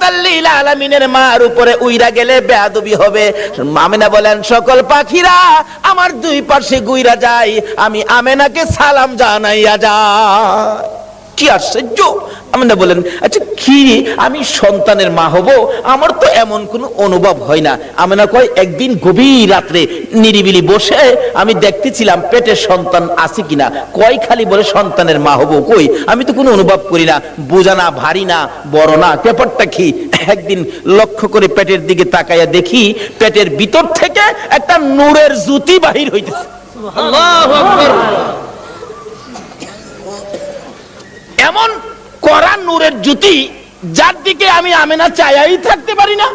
রাহমাতাল লিল আলামিনের মার উপরে উইরা গেলে বেয়াদবি হবে। আমিনা বলেন সকল পাখিরা আমার দুই পাশে গুইরা যায়, আমি আমেনাকে সালাম জানাইয়া যায়। কি আশ্চর্য! আমিনা বলেন আচ্ছা কি আমি সন্তানের মা হব, আমার তো এমন কোনো অনুভব হয় না। আমিনা কয় একদিন গভীর রাত্রে নিরিবিলি বসে আমি দেখতেছিলাম পেটে সন্তান আছে কিনা। কয় খালি বলে সন্তানের মা হব, কই আমি তো কোনো অনুভব করি না, বোঝা না, ভারী না, বড় না, ব্যাপারটা কি? একদিন লক্ষ্য করে পেটের দিকে তাকাইয়া দেখি পেটের ভিতর থেকে একটা নূরের জ্যোতি বাহির হইতেছে। আল্লাহু আকবার! এমন কড়া নূরের জ্যোতি যার দিকে আমি আমেনা চাইয়াই থাকতে পারি না।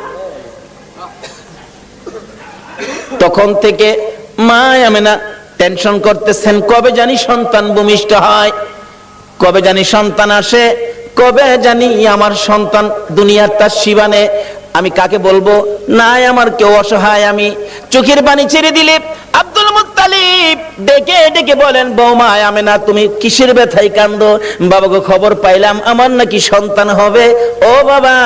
তখন থেকে মা আমেনা টেনশন করতেছেন, কবে জানি সন্তান ভূমিষ্ঠ হয়, কবে জানি সন্তান আসে, কবে জানি আমার সন্তান দুনিয়ার তার শিবানে। আমি কাকে বলবো? নাই আমার কেউ অসহায়। আমি চোখের পানি ছেড়ে দিলে আব্দুল মুত্তালিব ডেকে ডেকে বলেন, বৌমা আমেনা তুমি কিসের ব্যথায় কান্দো? বাবাকে খবর পাইলাম আমার নাকি সন্তান হবে। ও বাবা,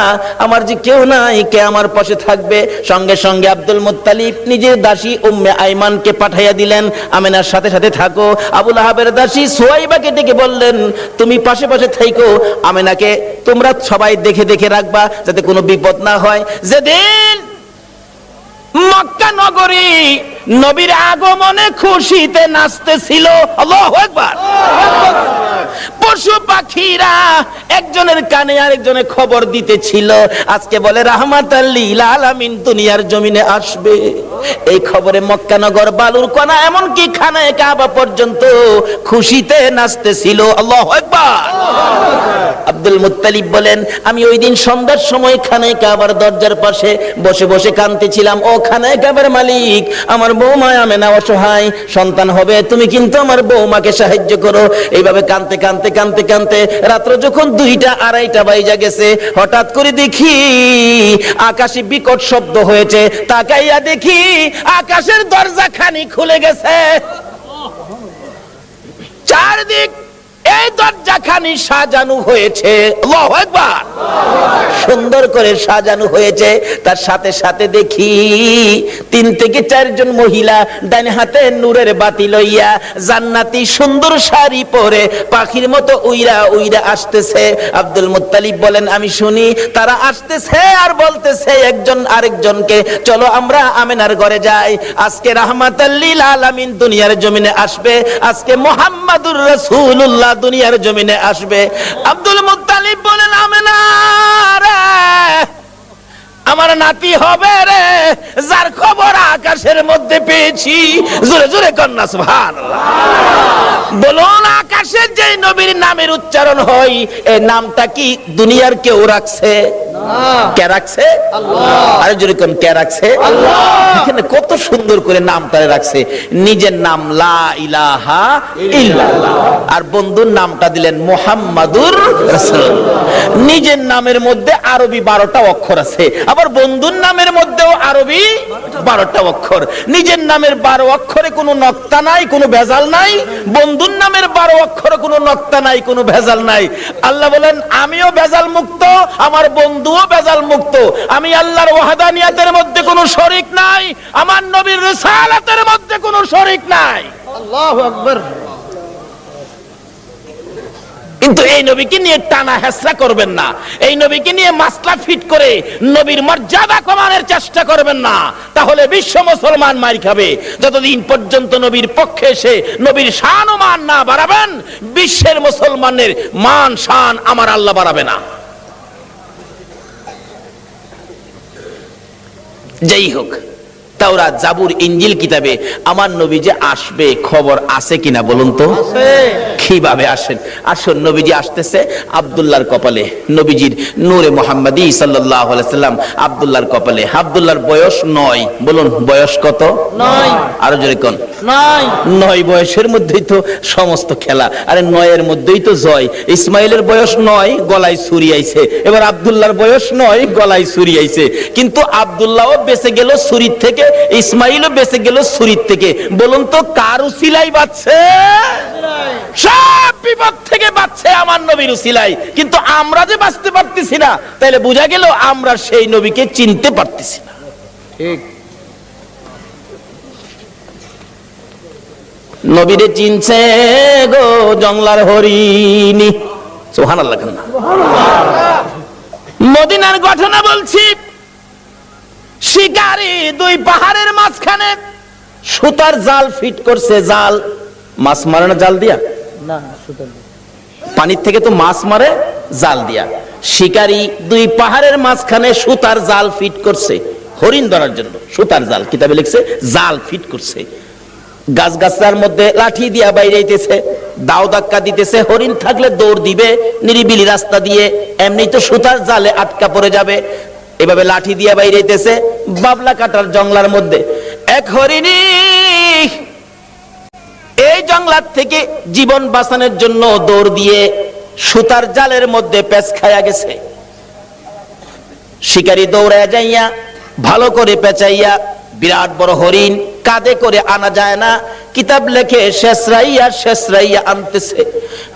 আমার যে কেউ নাই, কে আমার পাশে থাকবে? সঙ্গে সঙ্গে আব্দুল মুত্তালিব নিজের দাসী উম্মে আইমানকে পাঠাইয়া দিলেন, আমেনার সাথে সাথে থাকো। আবু লাহাবের দাসী সুয়াইবাকে ডেকে বললেন, তুমি পাশে পাশে থাকো, আমেনাকে তোমরা সবাই দেখে দেখে রাখবা যাতে কোনো বিপদ না হয়। যেদিন মক্কা নগরী নবীর আগমনে খুশিতে নাচতেছিল, আল্লাহু আকবার, পশু পাখিরা একজনের কানে আরেকজনের খবর দিতেছিল, আজকে বলে রাহমাতাল লিল আলামিন দুনিয়ার জমিনে আসবে। এই খবরে মক্কা নগর, বালুর কণা, এমনকি খানায়ে কাবা পর্যন্ত খুশিতে নাচতেছিল। আল্লাহু আকবার! আব্দুল মুত্তালিব বলেন, আমি ওই দিন সন্ধ্যার সময় খানায়ে কাবার দরজার পাশে বসে বসে কাঁদতেছিলাম, ও খানায়ে কাবার মালিক, আমার বৌমা আমেনা অসহায়, সন্তান হবে, তুমি কিন্তু আমার বৌমাকে সাহায্য করো। এইভাবে কাঁদতে কাঁদতে কাঁদতে কাঁদতে রাত্র যখন 2টা 2:30 বাজে গেছে, হঠাৎ করে দেখি আকাশে বিকট শব্দ হয়েছে। তাকাইয়া দেখি আকাশের দরজা খানি খুলে গেছে, চারদিক এই দরজাখানি সাজানো হয়েছে। আল্লাহু আকবার! সুন্দর করে সাজানো হয়েছে। তার সাথে সাথে দেখি 3 থেকে 4 জন মহিলা ডান হাতে নূরের বাতি লইয়া জান্নাতি সুন্দর শাড়ি পরে পাখির মতো উইরা উইরা আসতেছে। আব্দুল মুত্তালিব বলেন, আমি শুনি তারা আসতেছে আর বলতেছে একজন আরেকজনকে, চলো আমরা আমেনার ঘরে যাই, আজকে রাহমাতাল লিল আলামিন দুনিয়ার জমিনে আসবে, আজকে মুহাম্মাদুর রাসূলুল্লাহ দুনিয়ার জমিনে আসবে। আব্দুল মুত্তালিব বলেন, আমেনা রে, আমার নাতি হবে রে, যার খবর আকাশের মধ্যে পেয়েছি। জোরে জোরে কন্যা সুবহানাল্লাহ। বলুন, আকাশের যে নবীর নামের উচ্চারণ হয়, এই নামটা কি দুনিয়ার কেউ রাখছে? কে রাখছে? আল্লাহ। আরে জোরে কোন কে রাখছে? আল্লাহ। এখানে কত সুন্দর করে নামটা রাখছে। নিজের নাম লা ইলাহা ইল্লাল্লাহ, আর বন্ধুর নামটা দিলেন মুহাম্মাদুর রাসূলুল্লাহ। নিজের নামের মধ্যে আরবি 12টা অক্ষর আছে, আবার বন্ধুর নামের মধ্যেও আরবি 12টা অক্ষর। নিজের নামের 12 অক্ষরে কোনো নক্তা নাই, কোনো ভেজাল নাই, বন্ধুর নামের 12 অক্ষরে কোনো নক্তা নাই, কোনো ভেজাল নাই। আল্লাহ বলেন, আমিও ভেজাল মুক্ত, আমার বন্ধুও ভেজাল মুক্ত। আমি আল্লাহর ওয়াহদানিয়াতের মধ্যে কোনো শরীক নাই, আমার নবীর রিসালাতের মধ্যে কোনো শরীক নাই। আল্লাহু আকবার! কিন্তু এই নবীকে নিয়ে টানা হেসরা করবেন না, এই নবীকে নিয়ে মাসলা ফিট করে নবীর মর্যাদা কমানোর চেষ্টা করবেন না, তাহলে বিশ্ব মুসলমান মার খাবে। যতদিন পর্যন্ত নবীর পক্ষে এসে নবীর শান ও মান না বাড়াবেন, বিশ্বের মুসলমানের মান শান আমার আল্লাহ বাড়াবে না। যাই হোক, তাওরাত, জাবুর, ইনজিল কিতাবে আমার নবী যে আসবে খবর আছে কিনা বলুন তো? কিভাবে আসেন? আসুন, নবীজি আসতেছে আব্দুল্লাহর কপালে, নবীজির নূরে মুহাম্মাদি সাল্লাল্লাহু আলাইহি সাল্লাম আব্দুল্লাহর কপালে। আব্দুল্লাহর বয়স 9। বলুন বয়স কত? 9। আরো জোরে কোন? 9 বয়সের মধ্যেই তো সমস্ত খেলা। আরে 9 মধ্যেই তো জয়। ইসমাইলের বয়স 9, গলায় ছুরি আইছে। এবার আব্দুল্লাহর বয়স 9, গলায় ছুরি আইছে। কিন্তু আব্দুল্লাহও বেঁচে গেল ছুরির থেকে, ইসমাইলও বেঁচে গেল ছুরির থেকে। বলুন তো কার উসিলাই বাঁচছে? সব বিপদ থেকে বাঁচছে আমার নবী নবীর উসিলায়, কিন্তু আমরা যে বাঁচতে পারতেছি না, তাহলে বোঝা গেল আমরা সেই নবীকে চিনতে পারতেছি না। ঠিক। নবীরে চিনছে গো জংলার হরিণী, সুবহানাল্লাহ। মদিনার ঘটনা বলছি। শিকারী দুই পাহাড়ের মাঝখানে সুতার জাল ফিট করছে। জাল, মাছ মারে না জাল দিয়া? না, সুতরাং পানির থেকে তো মাছ মারে জাল দিয়া। শিকারী দুই পাহাড়ের মাঝখানে সুতার জাল ফিট করছে হরিণ ধরার জন্য। সুতার জাল, কিতাবে লিখছে জাল ফিট করছে। গাছ গাছার মধ্যে লাঠি দিয়া বাইরে আইতেছে, দাও ধাক্কা দিতেছে। হরিণ থাকলে দৌড় দিবে নিরিবিলি রাস্তা দিয়ে, এমনি তো সুতার জালে আটকা পড়ে যাবে। এভাবে লাঠি দিয়া বাইরে আইতেছে বাবলা কাটার জংলার মধ্যে। এক হরিণী এই জংলার থেকে জীবন বাঁচানোর জন্য দৌড় দিয়ে সুতার জালের মধ্যে পেঁচ খায়া গেছে। শিকারী দৌড়ায় যাইয়া ভালো করে পেঁচাইয়া বিরাট বড় হরিণ কাঁধে করে আনা যায় না। কিতাব লেখে শেষরাইয়া আনতেছে।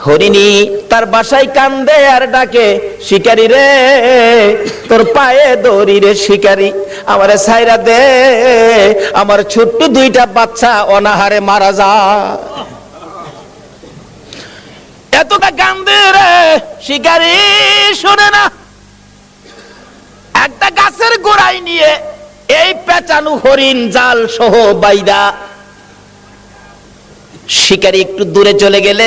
হরিণী তার বাসায় কান্দে আর ডাকে, শিকারী রে তোর পায়ে দড়ি রে শিকারী, আমারে ছাইরা দে, আমার ছোট্ট দুইটা বাচ্চা অনাহারে মারা যায়। এতটা কান্দে রে শিকারী, শুনে না। একটা গাছের গোড়ায় নিয়ে এই পেঁচানো হরিণ জাল সহ বাইদা শিকারী একটু দূরে চলে গেলে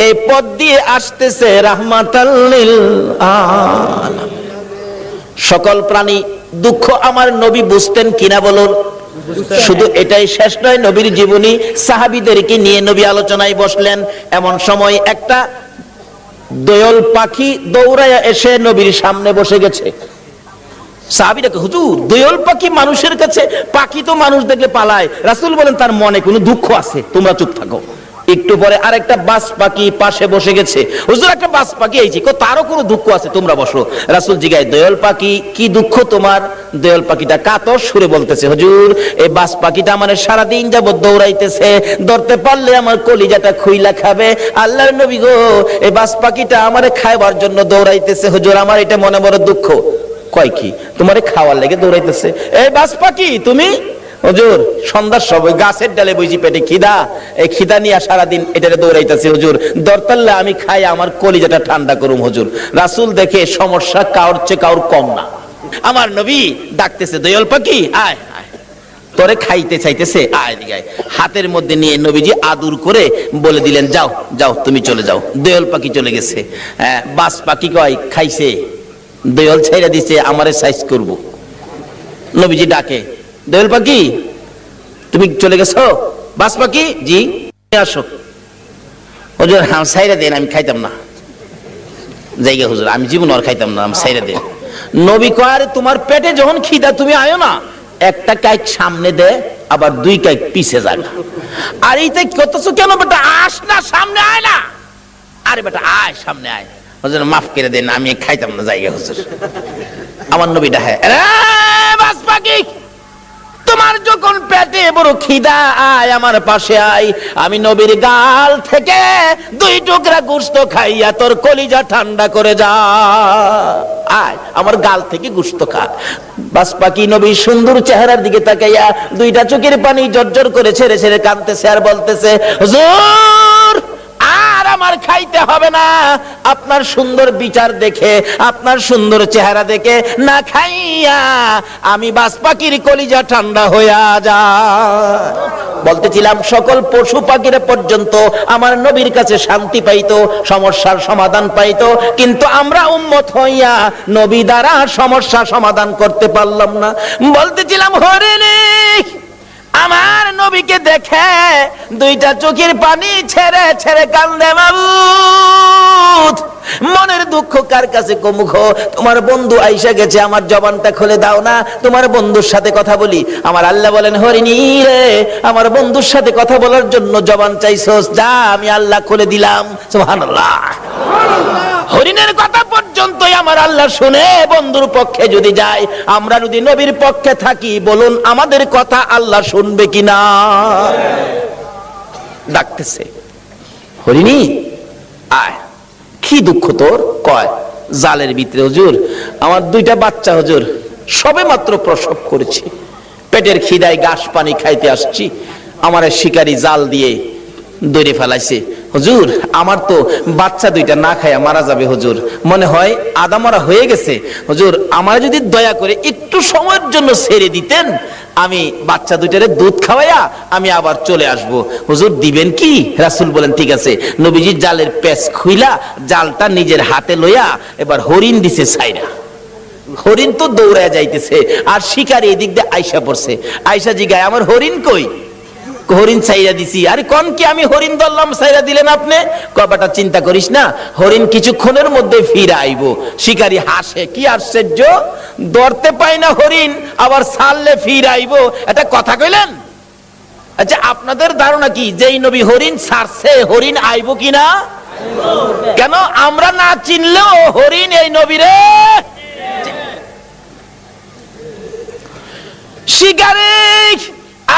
এই পথ দিয়ে আসতেছে রাহমাতাল লিল আলামিন। সকল প্রাণী দুঃখ আমার নবী বুঝতেন কিনা বলুন? শুধু এটাই শেষ নয়, নবীর জীবনী সাহাবীদেরকে নিয়ে নবী আলোচনায় বসলেন। এমন সময় একটা দোয়েল পাখি দৌড়ায়া এসে নবীর সামনে বসে গেছে। সাহাবীরা কয়, হুজুর দোয়েল পাখি মানুষের কাছে, পাখি তো মানুষ দেখলে পালায়। রাসূল বলেন তার মনে কোনো দুঃখ আছে, তোমরা চুপ থাকো। একটু পরে আরেকটা বাজ পাখি পাশে বসে গেছে। হুজুর একটা বাজ পাখি আইছে, তারও কোনো দুঃখ আছে, তোমরা বসো। রাসূল জিগায়, দোয়েল পাখি কি দুঃখ তোমার? দোয়েল পাখিটা কাতর সুরে বলতেছে, হুজুর এই বাজ পাখিটা আমার সারাদিন যাবত দৌড়াইতেছে, ধরতে পারলে আমার কলিজাটা খুইলা খাবে। আল্লাহর নবী গো, এই বাজ পাখিটা আমারে খাইবার জন্য দৌড়াইতেছে, হুজুর আমার এটা মনে বড় দুঃখ। কয় কি তোমারে খাওয়ার লেগে দৌড়াইতেছে? এই বাজ পাখি তুমি? হুজুর সন্ধ্যার সময় গাছের ডালে বইছি, পেটে খিদা, এই খিদা নিয়ে সারাদিন এটারে দৌড়াইতেছে, হুজুর দরতাল্লা আমি খাই আমার কলিজাটা ঠান্ডা করুম হুজুর। রাসূল দেখে সমস্যা কাউর চেয়ে কাউর কম না। আমার নবী ডাকতেছে, দোয়েল পাখি আয় আয়, তোরে খাইতে চাইতেছে, আয় দিকে আয়। হাতের মধ্যে নিয়ে নবীজি আদর করে বলে দিলেন, যাও যাও তুমি চলে যাও। দোয়েল পাখি চলে গেছে। বাজ পাখি কয় খাইছে, দোয়েল ছেড়ে দিছে আমারে সাইজ করব। নবীজি ডাকে, দোয়েল পাখি তুমি চলে গেছো? বাজ পাখি জি আসো। হুজুর হ্যাঁ ছাইরা দেন, আমি খাইতাম না। জায়গা হুজুর আমি জীবন আর খাইতাম না, আমি ছাইরা দেন। নবী কয়, তোমার পেটে যখন খিদা তুমি আয়ো না, একটা কাইক সামনে দে, আবার দুই কাইক পিছে যাগা। আর এইটা করতেছো কেন বেটা? আস না, সামনে আয় না। আরে বেটা আয়, সামনে আয়। হুজুর মাফ করে দেন, আমি খাইতাম না জায়গা হুজুর। আমার নবী ডাহে, বাজ পাখি তোমার যখন পেটে বড় খিদা, আয় আমার পাশে আয়, আমি নবীর গাল থেকে দুই টুকরা গোশত খাইয়া তোর কলিজা ঠান্ডা করে যা। আয় আমার গাল থেকে গোশত খা। বাজ পাখি নবীর সুন্দর চেহারার দিকে তাকাইয়া দুইটা চোখের পানি জর্জর করে ছেড়ে ছেড়ে কাঁদতেছে আর বলতেছে, হুজুর আর আমার খাইতে হবে না, আপনার সুন্দর বিচার দেখে, আপনার সুন্দর চেহারা দেখে না খাইয়া আমি বাজ পাখির কলিজা ঠান্ডা হইয়া যায়। বলতেছিলাম সকল পশু পাখিরা পর্যন্ত আমার নবীর কাছে শান্তি পাইতো, সমস্যার সমাধান পাইতো, কিন্তু আমরা উম্মত হইয়া নবী দ্বারা সমস্যা সমাধান করতে পারলাম না। বলতেছিলাম হরিণী আমার নবীকে দেখে দুইটা চোখের পানি ছেড়ে ছেড়ে কান্দে। মাবুদ মনের দুঃখ কার কাছে কমুখ? তোমার বন্ধু আইসা গেছে, আমার জবানটা খুলে দাও না, তোমার বন্ধুর সাথে কথা বলি। আমার আল্লাহ বলেন, হরিণী রে আমার বন্ধুর সাথে কথা বলার জন্য জবান চাইছস, যা আমি আল্লাহ খুলে দিলাম। সুবহানাল্লাহ। হরিণের কথা পর্যন্তই আমার আল্লাহ শুনে বন্ধুর পক্ষে যদি যায়, আমরা যদি নবীর পক্ষে থাকি, বলুন আমাদের কথা আল্লাহ শুনবে কিনা? ডাকতেছে, হরিণী আয়, কি দুঃখ তোর? কয় জালের ভিতরে হুজুর আমার দুইটা বাচ্চা হুজুর সবে মাত্র প্রসব করেছি, পেটের খিদায় ঘাস পানি খাইতে আসছি, আমার শিকারি জাল দিয়ে দড়ি ফেলাইছে হুজুর, আমার তো বাচ্চা দুইটা না খায়া মারা যাবে হুজুর, মনে হয় আদা মরা হয়ে গেছে হুজুর, আমার যদি দয়া করে একটু সময়ের জন্য ছেড়ে দিতেন, আমি বাচ্চা দুইটারে দুধ খাওয়াইয়া আমি আবার চলে আসব। হুজুর দিবেন কি? রাসূল বলেন ঠিক আছে। নবীজি জালের পেঁচ খুইলা জালটা নিজের হাতে লইয়া এবার হরিণ দিছে ছাইরা। হরিণ তো দৌড়ায় যাইতেছে আর শিকারি এদিক দিয়ে আইসা পড়ছে। আইসা জিগায় আমার হরিণ কই? হরিণ ছাইরা দিছি। আরে কোন কি আমি হরিণ ধরলাম ছাইরা দিলেন আপনি? কবাটা চিন্তা করিস না, হরিণ কিছুক্ষণের মধ্যে ফিরে আইব। শিকারি হাসে, কি আশ্চর্য, ধরতে পাই না হরিণ আবার ছাড়লে ফিরে আইব, এটা কথা কইলেন? আচ্ছা আপনাদের ধারণা কি যেই নবী হরিণ ছাড়ছে হরিণ আইব কিনা? কেন আমরা না চিনলেও হরিণ এই নবীরে শিকারি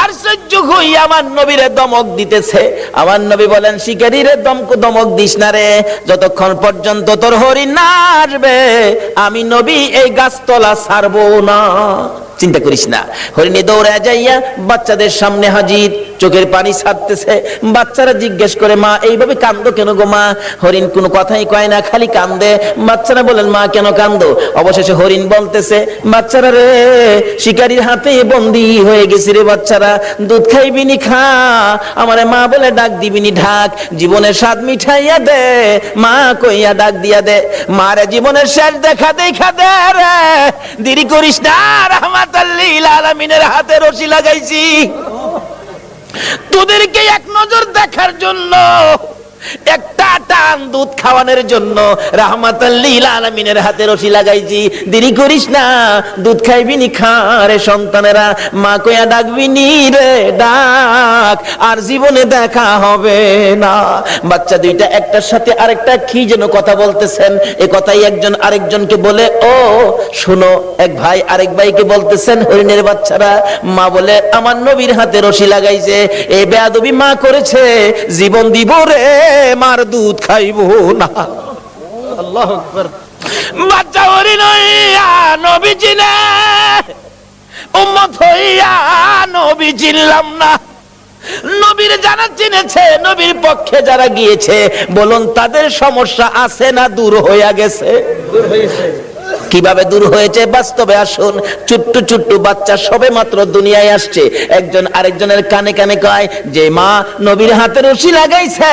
আশ্চর্য হই আমার নবীরে দমক দিতেছে। আমার নবী বলেন শিকারীরে দমক দিস না রে, যতক্ষণ পর্যন্ত তোর হরিণ না আসবে আমি নবী এই গাছতলা ছাড়বো না। চিন্তা করিস না। হরিণে দৌড়ে যাইয়া বাচ্চাদের সামনে হাজির, চোখের পানি ছাড়তেছে। বাচ্চারা জিজ্ঞেস করে মা এইভাবে কান্দো কেন গো মা? হরিণ কোনো কথাই কয় না, খালি কান্দে। বাচ্চারা বলেন মা কেন কান্দো? অবশেষে হরিণ বলতেছে বাচ্চারা রে শিকারীর হাতে বন্দী হয়ে গেছি রে বাচ্চারা, দুধ খাইবিনি খা, আমারে মা বলে ডাক দিবিনি ঢাক, জীবনের স্বাদ মিঠাইয়া দে মা কইয়া ডাক দিয়া দে, মারে জীবনের শেষ দেখা দেখা দে রে, দেরি করিস না, রাহমাতাল লিল আলামিনের হাতে রশি লাগাইছি তোদেরকে এক নজর দেখার জন্য, একটা টান দুধ খাওয়ানোর জন্য রাহমাতাল লিল আলামিনের হাতে রশি লাগাইছি, দেরি করিস না, দুধ খাইবি নি খা রে সন্তানেরা, মা কইয়া ডাকবি নি রে ডাক, আর জীবনে দেখা হবে না। বাচ্চা দুইটা একটার সাথে আরেকটা কি যেন কথা বলতেছেন, এ কথাই একজন আরেকজনকে বলে ও শোনো, এক ভাই আরেক ভাইকে বলতেছেন হরিণের বাচ্চারা, মা বলে আমার নবীর হাতে রশি লাগাইছে, এই বেয়াদবি মা করেছে, জীবন দিব রে মার দুধ খাইবো না। আল্লাহু আকবার। বাচ্চা হরিণ হইয়া নবী চিনে, উম্মত হইয়া নবী চিনলাম না। নবীর যারা চিনেছে, নবীর পক্ষে যারা গিয়েছে, বলুন তাদের সমস্যা আছে না দূর হইয়া গেছে? দূর হয়েছে। কিভাবে দূর হয়েছে বাস্তবে আসুন। ছোট্ট ছোট্ট বাচ্চা সবে মাত্র দুনিয়ায় আসছে, একজন আরেকজনের কানে কানে কয় যে মা নবীর হাতে রশি লাগাইছে,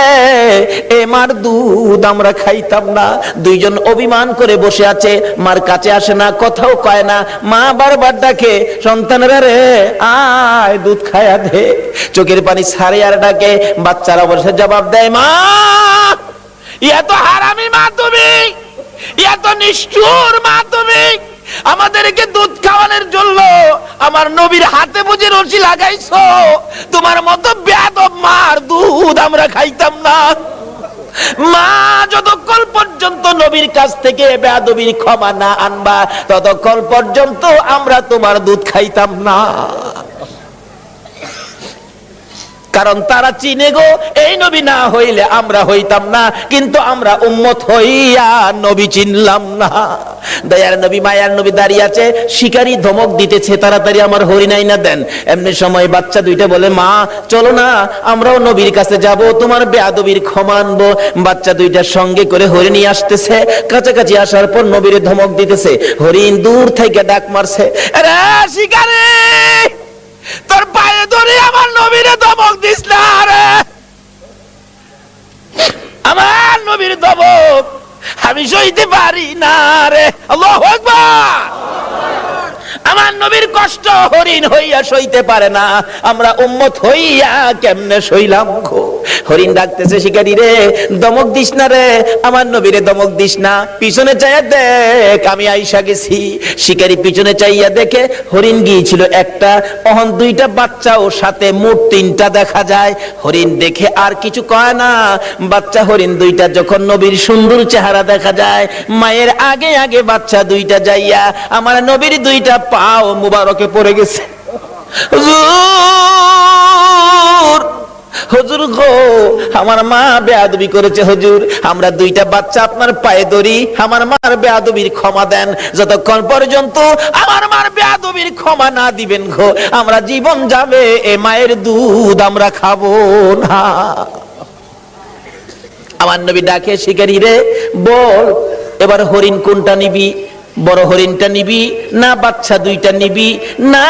এ মার দুধ আমরা খাইতাম না। দুইজন অভিমান করে বসে আছে, মার কাছে আসে না, কথাও কয় না। মা বারবার ডাকে সন্তানেরা রে আয় দুধ খায়া দে, চোখের পানি ছাড়ে আর ডাকে। বাচ্চারা বসে জবাব দেয় মা ইয়া তো হারামি মা, তুমি এত নিষ্ঠুর মা, তুমি আমাদেরকে দুধ খাওয়ানোর জন্য আমার নবীর হাতে বুঝে রশি লাগাইছো, তোমার মতো বেয়াদব মার দুধ আমরা খাইতাম না। মা যতক্ষণ পর্যন্ত নবীর কাছ থেকে বেয়াদবির ক্ষমা না আনবা ততক্ষণ পর্যন্ত আমরা তোমার দুধ খাইতাম না। কারণ তারা চিনে গো এই নবী না হইলে আমরা হইতাম না, কিন্তু আমরা উম্মত হইয়া নবী চিনলাম না। দয়ার নবী মায়ার নবী দাঁড়িয়ে আছে, শিকারী ধমক দিতেছে তাড়াতাড়ি আমার হরিণ আইনা দেন। এমনি সময় বাচ্চা দুইটা বলে মা চলো না আমরাও নবীর কাছে যাব, তোমার বেয়াদবির ক্ষমা আনবো। বাচ্চা দুইটার সঙ্গে করে হরিণ নিয়ে আসতেছে, কাছাকাছি আসার পর নবীর ধমক দিতেছে। হরিণ দূর থেকে ডাক মারছে, আরে শিকারী তোর পায়ে ধরে আমার নবীরে ধমক দিস না রে, আমার নবীর ধমক আমি সইতে পারি না রে। আল্লাহু আকবার। আমার নবীর কষ্ট হরিণ হইয়া সইতে পারে না, আমরা উম্মত হইয়া কেমনে সইলাম গো। হরিণ ডাকতেছে শিকারী রে দমক দিস না রে, আমার নবীরে দমক দিস না, পিছনে চাইয়া দেখ আমি আইসা গেছি। শিকারী পিছনে চাইয়া দেখে হরিণ গিয়েছিল একটা, অহন দুইটা বাচ্চা ও সাথে মোট তিনটা দেখা যায়। হরিণ দেখে আর কিছু কয় না। বাচ্চা হরিণ দুইটা যখন নবীর সুন্দর চেহারা দেখা যায়, মায়ের আগে আগে বাচ্চা দুইটা যাইয়া আমার নবীর দুইটা পাও মুবারকে পড়ে গেছে। হুজুর হুজুর গো আমার মা বেয়াদবি করেছে হুজুর, আমরা দুইটা বাচ্চা আপনার পায়ে ধরি, আমার মার বেয়াদবির ক্ষমা দেন। যতক্ষণ পর্যন্ত আমার মার বেয়াদবির ক্ষমা না দিবেন গো আমরা জীবন যাবে এ মায়ের দুধ আমরা খাবো না। আমার নবী ডাকে শিকারী রে বল এবার হরিণ কোনটা নিবি, বড় হরিণটা নিবি না বাচ্চা দুইটা নিবি? না,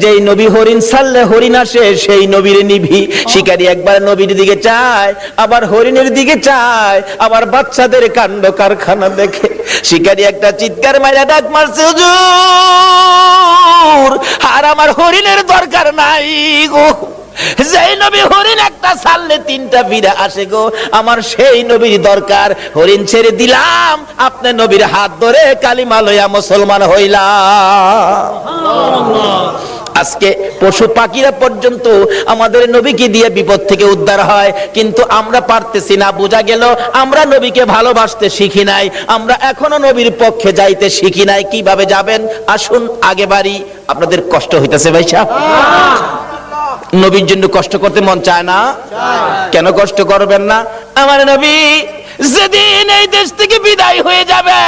যেই নবী হরিণ ছাড়লে হরিণ আসে সেই নবীর নিবি। শিকারী একবার নবীর দিকে চায়, আবার হরিণের দিকে চায়, আবার বাচ্চাদের কাণ্ড কারখানা দেখে শিকারী একটা চিৎকার মাইরা ডাক মারছে, হুজুর আর আমার হরিণের দরকার নাই গো, যেই নবী হরিণ একটা ছাড়লে তিনটা ফিরে আসে গো, আমার সেই নবীর দরকার। হরিণ ছেড়ে দিলাম, আপনি নবীর হাত ধরে কালিমা লইয়া মুসলমান হইলাম। আজকে পশু পাখিরা পর্যন্ত আমাদের নবীকে দিয়ে বিপদ থেকে উদ্ধার হয়, কিন্তু আমরা পারতেছি না। বোঝা গেল আমরা নবীকে ভালোবাসতে শিখি নাই, আমরা এখনো নবীর পক্ষে যাইতে শিখি নাই। কিভাবে যাবেন আসুন আগে বাড়ি। আপনাদের কষ্ট হইতেছে ভাই সাহেব? নবীর জন্য কষ্ট করতে মন চায় না? কেন কষ্ট করবেন না? আমার নবী যেদিন এই দেশ থেকে বিদায় হয়ে যাবে,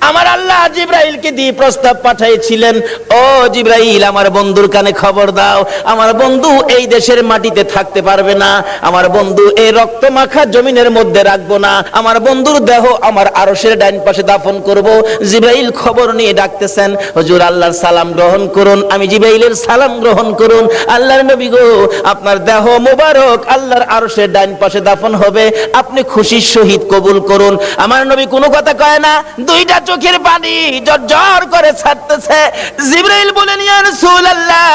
আমার আল্লাহ জিবরাইলকে দিয়ে প্রস্তাব পাঠাইছিলেন, ও জিবরাইল আমার বন্ধুর কানে খবর দাও, আমার বন্ধু এই দেশের মাটিতে থাকতে পারবে না, আমার বন্ধু এই রক্ত মাখা জমিনের মধ্যে রাখবো না, আমার বন্ধুর দেহ আমার আরশের ডাইন পাশে দাফন করব। জিবরাইল খবর নিয়ে ডাকতেছেন, হুজুর আল্লাহর সালাম গ্রহণ করুন। আমি জিবরাইলের সালাম গ্রহণ করুন। আল্লাহর নবী গো আপনার দেহ মোবারক আল্লাহর আরশের ডাইন পাশে দাফন হবে, আপনি খুশির সহিত কবুল করুন। আমার নবী কোনো কথা কয় না, দুইটা চোখের পানি জর্জর করে ছাড়তেছে। জিবরাইল বলেন, ইয়া রাসূলুল্লাহ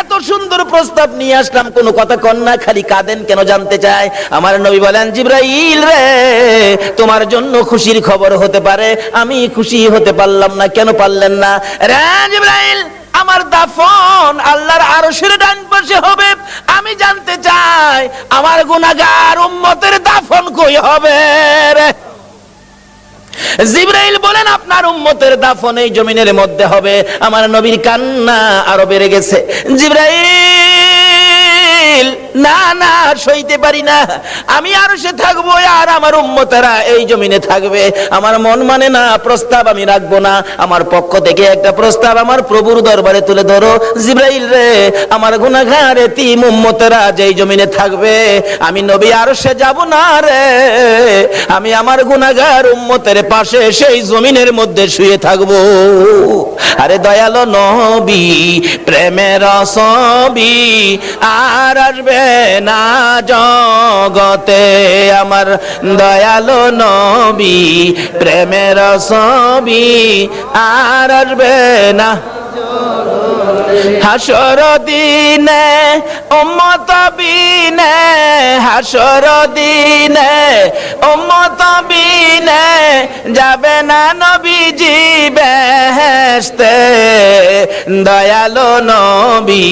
এত সুন্দর প্রস্তাব নিয়ে আসলাম, কোনো কথা কন না, খালি কাঁদেন কেন জানতে চায়। আমার নবী বলেন, জিবরাইল রে তোমার জন্য খুশির খবর হতে পারে, আমি খুশি হতে পারলাম না। কেন পারলেন না? রে জিবরাইল আমার দাফন আল্লাহর আরশের ডান পাশে হবে, আমি জানতে চাই আমার গুনাহগার উম্মতের দাফন কই হবে রে? জিবরাইল বলেন, আপনার উম্মতের দাফন এই জমিনের মধ্যে হবে। আমার নবীর কান্না আরো বেড়ে গেছে। জিবরাইল না না সইতে পারি না, আমি আরশে থাকবো আর আমার উম্মতেরা এই জমিনে থাকবে, আমার মন মানে না, প্রস্তাব আমি রাখবো না। আমার পক্ষ থেকে একটা প্রস্তাব আমার প্রভুর দরবারে তুলে ধরো। জিবরাইল রে আমার গুনাহগার এতিম উম্মতেরা যেই জমিনে থাকবে, আমি নবী আরশে যাব না রে, আমি আমার গুনাহগার উম্মতের পাশে সেই জমিনের মধ্যে শুয়ে থাকবো। আরে দয়ালো নবী প্রেমের ছবি আর আসবে না জগতে, আমার দয়ালো নবী প্রেমের ছবি আর আসবে না। হাসর দিনে উম্মত বিনে, হাসর দিনে উম্মত বিনে যাবে না নবীজি বেহেশতে, দয়ালো নবী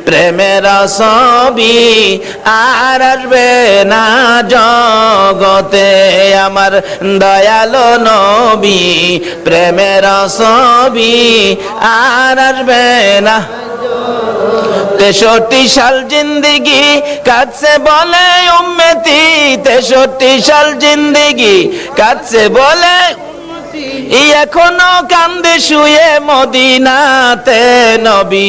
প্রেমের ছবি আর আসবে না জগতে, আমার দয়ালো নবী প্রেমের ছবি আর আসবে না। 63 সাল জিন্দেগি কাটছে বলে উম্মতি, 63 সাল জিন্দেগি কাটছে বলে এখনো কান্দে শুয়ে মদিনাতে নবী,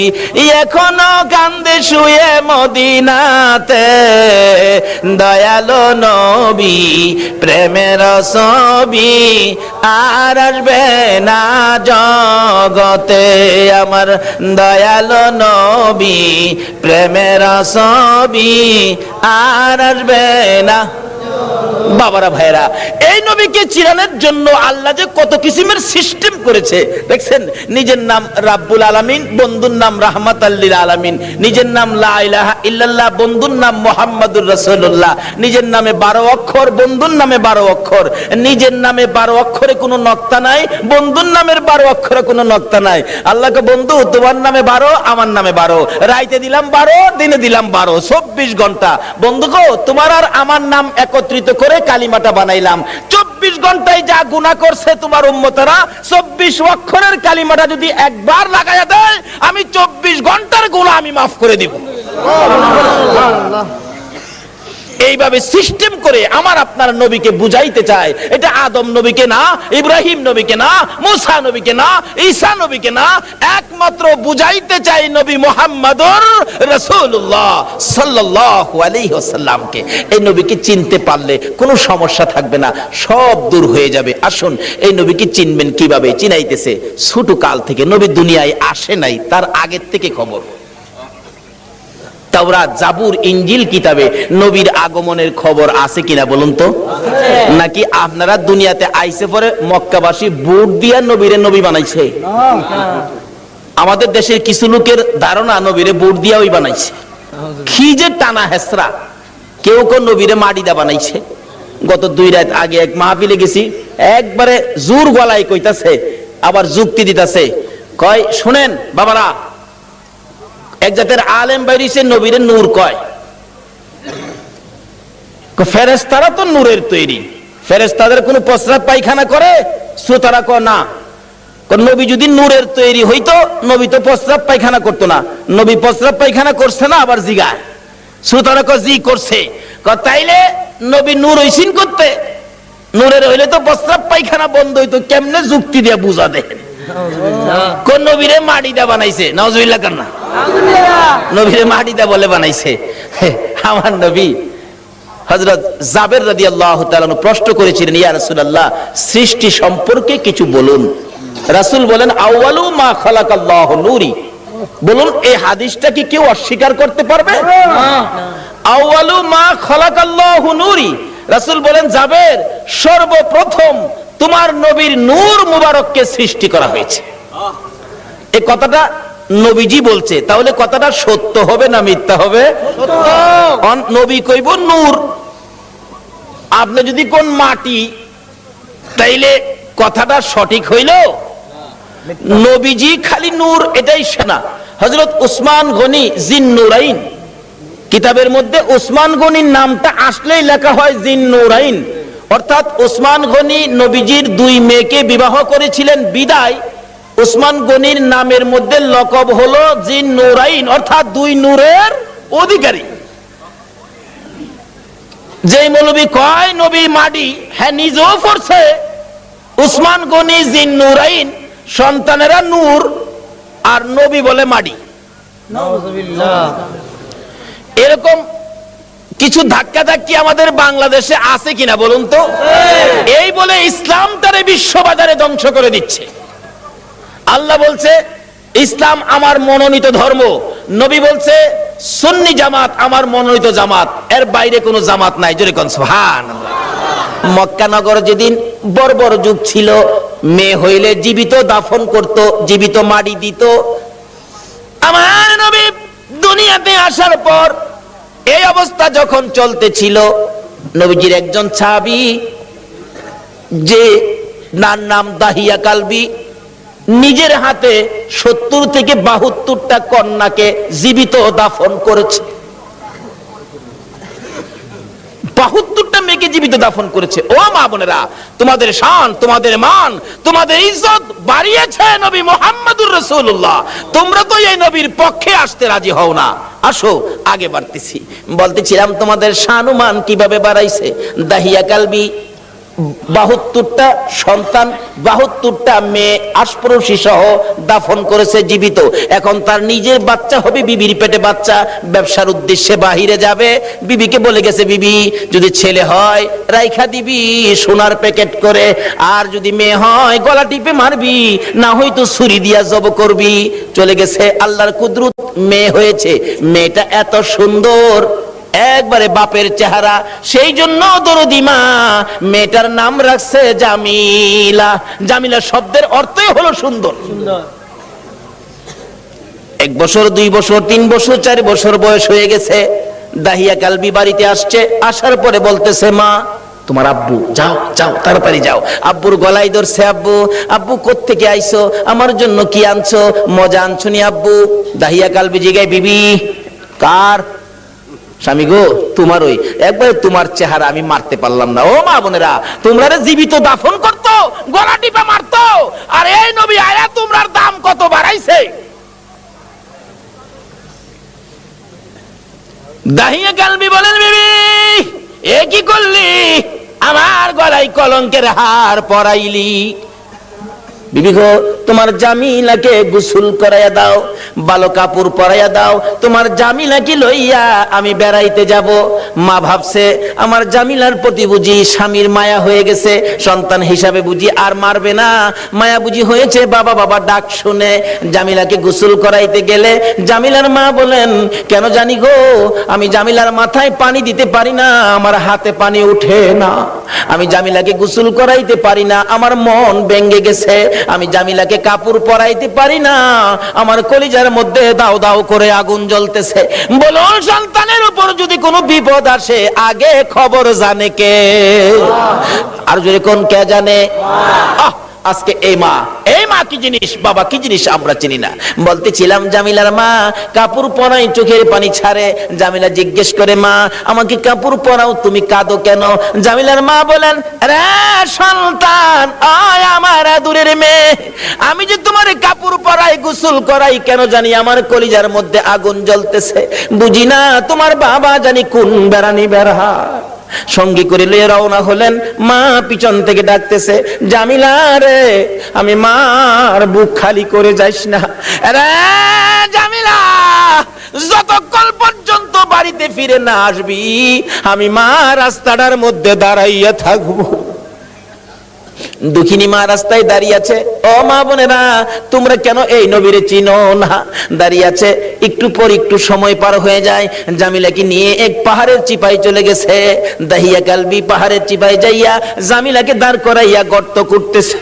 এখনো কান্দে শুয়ে মদিনাতে, দয়ালো নবী প্রেমের ছবি আর আসবে না জগতে, আমার দয়ালো নবী প্রেমের ছবি আর আসবে না। বাবারা ভাইরা, এই নবীকে চিরানোর জন্য আল্লাহ যে কত কিসিমের সিস্টেম করেছে দেখছেন। নিজের নাম রাব্বুল আলামিন, বন্ধুর নাম রাহমাতাল লিল আলামিন, নিজের নাম লা ইলাহা ইল্লাল্লাহ, বন্ধুর নাম মুহাম্মাদুর রাসূলুল্লাহ, নিজের নামে 12 অক্ষর, বন্ধুর নামে 12 অক্ষর, নিজের নামে 12 অক্ষরে কোনো নক্তা নাই, বন্ধুর নামের 12 অক্ষরে কোনো নক্তা নাই। আল্লাহকে বন্ধু তোমার নামে 12, আমার নামে 12, রাইতে দিলাম 12, দিনে দিলাম 12, 24 ঘন্টা। বন্ধু গো তোমার আর আমার নাম একত্রিত করে কালিমাটা বানাইলাম। 24 ঘন্টায় যা গুনাহ করছে তোমার উম্মতেরা, 24 অক্ষরের কালিমাটা যদি একবার লাগায়া দেয়, আমি 24 ঘন্টার গুনাহ আমি মাফ করে দিব। এইভাবে সিস্টেম করে আমার আপনার নবীকে বুঝাইতে চায়। এটা আদম নবীকে না, ইব্রাহিম নবীকে না, মুসা নবীকে না, ঈসা নবীকে না, একমাত্র বুঝাইতে চাই নবী মুহাম্মদুর রাসূলুল্লাহ সাল্লাল্লাহু আলাইহি ওয়াসাল্লামকে। এই নবীকে চিনতে পারলে কোনো সমস্যা থাকবে না, সব দূর হয়ে যাবে। আসুন, এই নবীকে চিনবেন কিভাবে? চিনাইতেছে ছোট কাল থেকে, নবী দুনিয়ায় আসে নাই, তার আগের থেকে খবর। তাওরাত, জাবুর, ইনজিল কিতাবে নবীর আগমনের খবর আছে কিনা বলুন তো? নাকি আপনারা দুনিয়াতে আইসে পরে মক্কাবাসী বুট দিয়া নবীরে নবী বানাইছে? আমাদের দেশের কিছু লোকের ধারণা নবীরে বুট দিয়া ওই বানাইছে। কি যে টানা হেসরা! কেউ কেউ নবীরে মাটি দা বানাইছে। গত 2 রাত আগে এক মাহফিলে গেছি, একবারে জোর গলায় কইতাছে, আবার যুক্তি দিতাছে। কয়, শুনেন বাবারা, এক জাতের আলেম বাইরিছে নবীরে নূর কয়। ফেরেশতারা তো নূরের তৈরি, ফেরেশতাদের কোনো প্রস্রাব পায়খানা করে? শ্রোতারা কয় না। নবী যদি নূরের তৈরি হইতো, নবী তো প্রস্রাব পায়খানা করতো না। নবী প্রস্রাব পায়খানা করছে না? আবার জিগায়। শ্রোতারা কয় জি করছে। তাইলে নবী নূর হইছেন করতে? নূরের হইলে তো প্রস্রাব পায়খানা বন্ধ হইতো। কেমনে যুক্তি দিয়ে বুঝা দেন? কোন নবীরে মাটি দা বানাইছে? নাউজুবিল্লাহ কান্না। নবীরে মাটি দা বলে বানাইছে? আমার নবী হযরত জাবের রাদিয়াল্লাহু তাআলা প্রশ্ন করেছিলেন, ইয়া রাসূলুল্লাহ, সৃষ্টি সম্পর্কে কিছু বলুন। রাসূল বলেন, আউয়ালু মা খালাকাল্লাহু নূরি। বলুন, এই হাদিসটা কি কেউ অস্বীকার করতে পারবে? আউয়ালু মা খালাকাল্লাহু নূরি। রাসূল বলেন, জাবের, সর্বপ্রথম তোমার নবীর নূর মুবারককে সৃষ্টি করা হয়েছে। এই কথাটা নবীজি বলছে, তাহলে কথাটা সত্য হবে না মিথ্যা হবে? নবী কইব নূর, আপনি যদি কোন মাটি, তাইলে কথাটা সঠিক হইল? নবীজি খালি নূর এটাই শোনা। হযরত উসমান গনি জিন্নুরাইন কিতাবের মধ্যে উসমান গনির নামটা আসলেই লেখা হয় জিন্নুরাইন, অর্থাৎ উসমান গনি নবীজির 2 মেয়েকে বিবাহ করেছিলেন বিদায় উসমান গনির নামের মধ্যে লকব হলো জিন্নুরাইন, অর্থাৎ 2 নূরের অধিকারী। যেই মৌলবী কয় নবী মাটি, হ্যাঁ নিজেও পড়ছে উসমান গনি জিন্নুরাইন, সন্তানেরা নূর, আর নবী বলে মাটি। এরকম কিছু ধাক্কা ধাক্কি আমাদের বাংলাদেশে আছে কিনা বলুন তো? এই বলে ইসলাম তারে বিশ্ববাজারে ধ্বংস করে দিচ্ছে। আল্লাহ বলছে ইসলাম আমার মনোনীত ধর্ম, নবী বলছে সুন্নি জামাত আমার মনোনীত জামাত, এর বাইরে কোনো জামাত নাই। জোরে কোন সুবহানাল্লাহ। মক্কা নগর যেদিন বর্বর যুগ ছিল, মেয়ে হইলে জীবিত দাফন করত, জীবিত মাটি দিত। আমার নবী দুনিয়াতে আসার পর এই অবস্থা যখন চলতেছিল, নবীজির একজন সাহাবী, যে নাম দাহিয়া কালবি, নিজের হাতে 70 থেকে 72টা কন্যাকে জীবিত দাফন করেছে। 72টা মেয়েকে জীবিত দাফন করেছে। ও মা বোনেরা, তোমাদের শান, তোমাদের মান, তোমাদের ইজ্জত বাড়িয়েছে নবী মুহাম্মদুর রাসূলুল্লাহ। তোমরা তো এই নবীর পক্ষে আসতে রাজি হও না। আসো আগে বাড়তেছি। বলতেছিলাম তোমাদের শান ও মান কিভাবে বাড়াইছে। দাহিয়া কালবি 72টা সন্তান, 72টা মেয়ে আশপরশী সহ দাফন করেছে জীবিত। এখন তার নিজের বাচ্চা হবে, বিবির পেটে বাচ্চা, ব্যবসার উদ্দেশ্যে বাহিরে যাবে। বিবিকে বলে গেছে, বিবি যদি ছেলে হয় রাইখা দিবি সোনার প্যাকেট করে, আর যদি মেয়ে হয় গলা টিপে মারবি, না হয়তো ছুরি দিয়া জব করবি। চলে গেছে, আল্লাহর কুদরত মেয়ে হয়েছে। মেয়েটা এত সুন্দর, একবারে বাপের চেহারা, সেই জন্য দরদি মা মেয়েটার নাম রাখছে জামিলা। জামিলা শব্দের অর্থই হলো সুন্দর। 1 বছর, 2 বছর, 3 বছর, 4 বছর বয়স হয়ে গেছে। দাহিয়া কালবি বাড়িতে আসছে। আসার পরে বলতেছে, মা তোমার আব্বু, যাও যাও তাড়াতাড়ি যাও। আব্বুর গলায় ধরছে, আব্বু আব্বু কোত্থেকে আইছো, আমার জন্য কি আনছো, মজা আনছো নি আব্বু? দাহিয়া কালবি জিগায়, বিবি কার? স্বামী গো তোমার। ওই একবার তোমার চেহারা আমি মারতে পারলাম না। ও মা বোনেরা, তোমরা জীবিত দাফন করতো, গলা টিপা মারতো, আর এই নবী আয়া তোমরার দাম কত বাড়াইছে। দাহিয়া কালবি বলেন, বিবি এ কি করলি, আমার গলায় কলঙ্কের হার পরাইলি। বিবি গো, তোমার জামিলাকে গোসল করাইয়া দাও, ভালো কাপড় পরাইয়া দাও, তোমার জামিলাকে লইয়া আমি বেড়াইতে যাব। মা ভাবছে আমার জামিলার প্রতি বুঝি স্বামীর মায়া হয়ে গেছে, সন্তান হিসাবে বুঝি আর মারবে না, মায়া বুঝি হয়েছে। বাবা বাবা ডাক শুনে জামিলাকে গোসল করাইতে গেলে জামিলার মা বলেন, কেন জানি গো, আমি জামিলার মাথায় পানি দিতে পারি না, আমার হাতে পানি উঠে না, আমি জামিলাকে গোসল করাইতে পারি না, আমার মন ভেঙে গেছে, আমি জামিলাকে কাপড় পরাইতে পারি না, আমার কলিজার মধ্যে দাও দাও করে আগুন জ্বলতেছে। বলুন, সন্তানের উপর যদি কোনো বিপদ আসে আগে খবর জানে কে? আর যদি কোন কে জানে? আজকে এই মা কি জিনিস, বাবা কি জিনিস আমরা চিনি না। বলতেছিলাম জামিলার মা কাপড় পরাই, চোখের পানি ছাড়ে। জামিলা জিজ্ঞেস করে, মা আমাকে কাপড় পরাও, তুমি কাঁদো কেন? জামিলার মা বলেন, রে সন্তান, আয় আমার আদুরের মেয়ে, আমি যে তোমার কাপড় পরাই, গোসল করাই, কেন জানি আমার কলিজার মধ্যে আগুন জ্বলতেছে, বুঝি না তোমার বাবা জানি কোন বেড়ানি বেড়া। সঙ্গী করে লিয়ে রওনা হলেন। মা পিছন থেকে ডাকতেছে, জামিলা রে, আমি মার বুক খালি করে যাইস না রে জামিলা, যতক্ষণ পর্যন্ত বাড়িতে ফিরে না আসবি আমি মা রাস্তাটার মধ্যে দাঁড়াইয়া থাকবো। দুঃখিনী মা রাস্তায় দাঁড়িয়ে আছে। ও মা বোনেরা, তোমরা কেন এই নবীরে চিনো না? দাঁড়িয়ে আছে। একটু পর একটু সময় পার হয়ে যায়। জামিলাকে নিয়ে এক পাহাড়ের চিপায় চলে গেছে। দাহিয়া কালবি পাহাড়ের চিপায় যাইয়া জামিলাকে দাঁড় করাইয়া গর্ত করতেছে।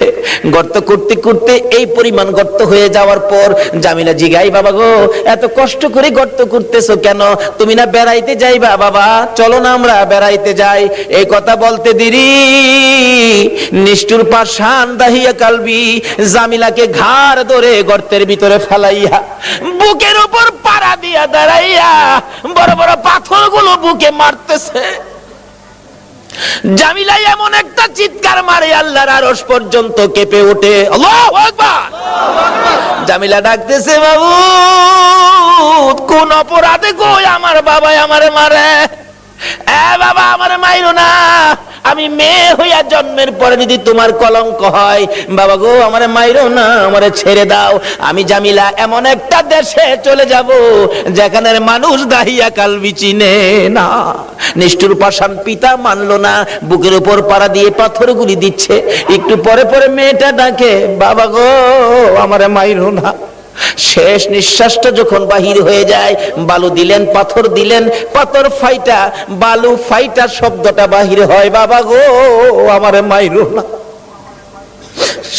গর্ত করতে করতে এই পরিমাণ গর্ত হয়ে যাওয়ার পর জামিলা জিগাই, বাবা গো, এত কষ্ট করে গর্ত করতেছো কেন? তুমি না বেড়াইতে যাইবা? বাবা চলো না আমরা বেড়াইতে যাই। এই কথা বলতে দেরি নিষ্ঠুর পাষাণ দাহিয়া কালবি জামিলাকে ঘাড় ধরে গর্তের ভিতরে ফেলাইয়া বুকের উপর পাড়া দিয়া দাঁড়াইয়া বড় বড় পাথরগুলো বুকে মারতেছে। জামিলা এমন একটা চিৎকার মারে আল্লাহর আরশ পর্যন্ত কেঁপে ওঠে। আল্লাহু আকবার। জামিলা ডাকতেছে, বাবু কোন অপরাধে গো আমার বাবা আমারে মারে? বাবা আমারে মাইরো না, আমি মেয়ে হইয়া জন্মের পরে যদি তোমার কলঙ্ক হয়, বাবা গো আমারে মাইরো না, আমারে ছেড়ে দাও। আমি জামিলা এমন একটা দেশে চলে যাব যেখানের মানুষ দাহিয়া কালবি চিনে না। নিষ্ঠুর পাষাণ পিতা মানলো না, বুকের উপর পাড়া দিয়ে পাথরগুলি দিচ্ছে। একটু পরে পরে মেয়েটা ডাকে, বাবা গো আমারে মাইরো না। শেষ নিঃশ্বাসটা যখন বাহির হয়ে যায়, বালু দিলেন, পাথর দিলেন, পাথর ফাইটা বালু ফাইটা শব্দটা বাহির হয়, বাবা গো আমারে মাইরো না।